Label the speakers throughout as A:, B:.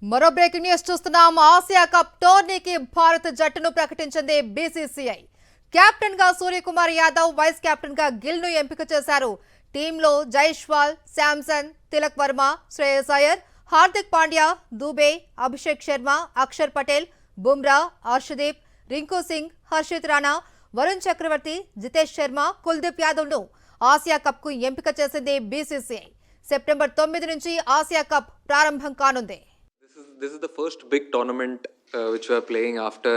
A: మరో breaking news చూస్తున్నాం. Asia cup టోర్నీకి భారత్ జట్టును ప్రకటించింది బీసీసీఐ. కెప్టెన్ గా సూర్యకుమార్ యాదవ్, వైస్ కెప్టెన్ గా గిల్ ను ఎంపిక చేశారు. టీంలో జైస్వాల్, శాంసన్, తిలక్ వర్మ, శ్రేయస్ అయ్యర్, హార్దిక్ పాండ్యా, దూబే, అభిషేక్ శర్మ, అక్షర్ పటేల్, బుమ్రా, హర్షదీప్, రింకు సింగ్, హర్షిత్ రాణా, వరుణ్ చక్రవర్తి, జితేష్ శర్మ, కుల్దీప్ యాదవ్ ను ఆసియా కప్ కు ఎంపిక చేసింది బీసీసీఐ. సెప్టెంబర్ 9 నుంచి ఆసియా కప్ ప్రారంభం కానుంది.
B: This is the first big tournament which we are playing after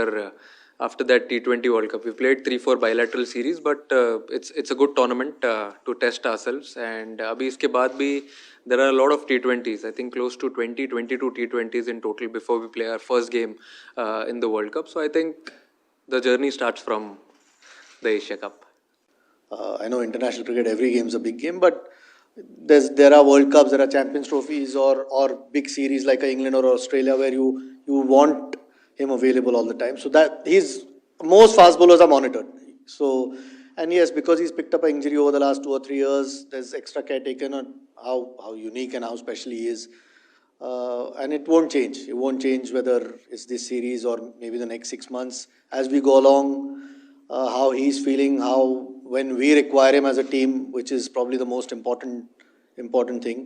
B: that T20 World Cup. We played 3-4 bilateral series, but it's a good tournament to test ourselves. And abhi iske baad bhi there are a lot of T20s. I think close to 22 T20s in total before we play our first game in the World Cup. So I think the journey starts from the Asia Cup.
C: I know international cricket, every game is a big game, but there are World Cups, there are Champions Trophies, or big series like England or Australia where you want him available all the time. So that most fast bowlers are monitored. So, and yes, because he's picked up an injury over the last 2 or 3 years, there's extra care taken on how unique and how special he is. And it won't change. It won't change whether it's this series or maybe the next 6 months. As we go along, how he's feeling, how when we require him as a team, which is probably the most important thing,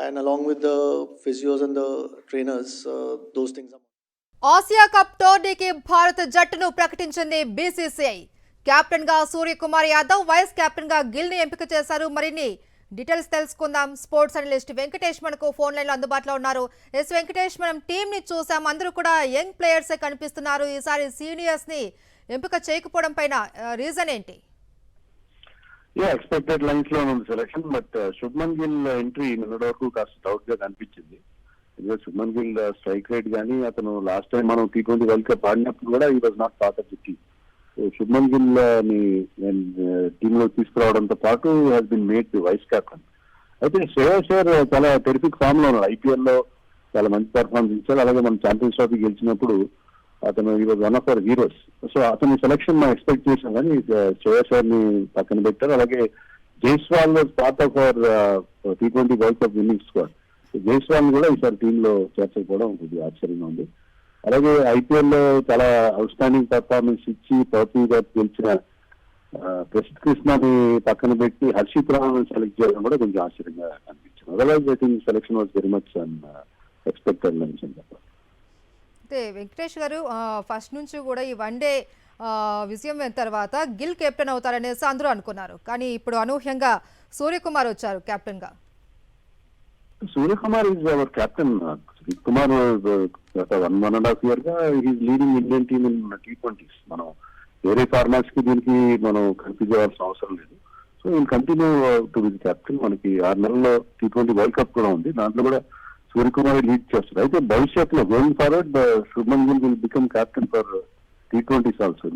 C: and along with the physios and the trainers, those things are.
A: Asia cup టోర్నీకి భారత్ జట్టును ప్రకటించింది BCCI. Captain గా Suryakumar Yadav, vice captain గా గిల్ ను ఎంపిక చేశారు. మరిన్ని details తెలుసుకుందాం. స్పోర్ట్స్ అనలిస్ట్ వెంకటేష్ మనకు ఫోన్ లైన్ లో అందుబాటులో ఉన్నారు. ఎస్ వెంకటేష్, మనం టీం ని చూసాం, అందరూ కూడా యంగ్ ప్లేయర్సే కనిపిస్తున్నారు. ఈసారి సీనియర్స్ ని ఎంపిక చేయకపోవడం పైన రీజన్ ఏంటి?
D: ఎక్స్పెక్టెడ్ లైన్స్ లో ఉంది selection, but Shubman Gill entry నిన్నటి వరకు కాస్త డౌట్ గా కనిపించింది. శుభ్మన్ గిల్ స్ట్రైక్ రేట్ కానీ అతను లాస్ట్ టైం మనం T20 వరల్డ్ కప్ ఆడినప్పుడు కూడా ఈ was not part of the team. Shubman Gill ని టీమ్ లో తీసుకురావడంతో పాటు has been made the vice captain. అయితే శ్రేయస్ అయ్యర్ చాలా టెరిఫిక్ ఫామ్ లో ఉన్నాడు. IPL లో చాలా మంచి పర్ఫార్మెన్స్ ఇచ్చాడు. అలాగే మనం ఛాంపియన్స్ ట్రోఫీ గెలిచినప్పుడు అతను ఈ was one of our heroes. So అతని సెలక్షన్ మనం ఎక్స్పెక్ట్ చేసాం, కానీ శ్రేయస్ అయ్యర్ ని పక్కన పెట్టారు. అలాగే Jaiswal part of our T20 world cup winnowing squad. Jaiswal కూడా ఈసారి టీంలో చేర్చకపోవడం కొద్దిగా ఆశ్చర్యంగా ఉంది. అలాగే IPL లో చాలా అవుట్ స్టాండింగ్ పర్ఫార్మెన్స్ ఇచ్చి పృథ్వీగా గెలిచిన ప్రసిద్ధ్ కృష్ణని పక్కన పెట్టి హర్షిత్ రాణాను సెలెక్ట్ చేయడం కూడా కొంచెం ఆశ్చర్యంగా అనిపించింది. Otherwise I think selection was very much expected lines అని చెప్పాలి.
A: అయితే వెంకటేష్ గారు, ఫస్ట్ నుంచి కూడా ఈ వన్డే విజయం తర్వాత గిల్ కెప్టెన్ అవుతారనేసి అందరూ అనుకున్నారు. కానీ ఇప్పుడు అనూహ్యంగా సూర్యకుమార్ వచ్చారు కెప్టెన్ గా.
D: Suryakumar is our captain. Kumar 1.5 year గా is leading Indian team in T20s. మనం వేరే ఫార్మాట్స్ కి దీనికి మనం కన్ఫ్యూజ్ అవ్వాల్సిన అవసరం లేదు. So will continue to be captain. మనకి 6 నెలల్లో T20 వరల్డ్ కప్ కూడా ఉంది, దాంట్లో కూడా సూర్యకుమార్ లీడ్ చేస్తారు. అయితే భవిష్యత్తులో going forward Shubman Gill will become captain for T20s also.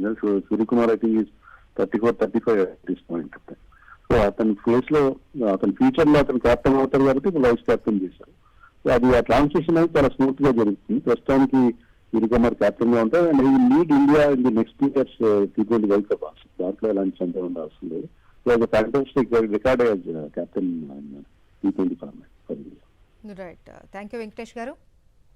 D: Suryakumar I think is 34-35 at this point. So అతని ప్లేస్ లో అతని ఫ్యూచర్ లో అతను కెప్టెన్ అవుతారు కాబట్టి వైస్ కెప్టెన్ చేశారు. సో అది ఆ ట్రాన్సిషన్ అయితే చాలా స్మూత్ గా జరుగుతుంది. ప్రస్తుతానికి సూర్యకుమార్ కెప్టెన్ గా ఉంటారు. అండ్ ఈ lead India in the next years T20 world cup. దాంట్లో ఎలాంటి సందేహం ఉండాల్సిన లేదు. So fantastic record as captain T20 format.
A: Right, thank you Venkatesh గారు.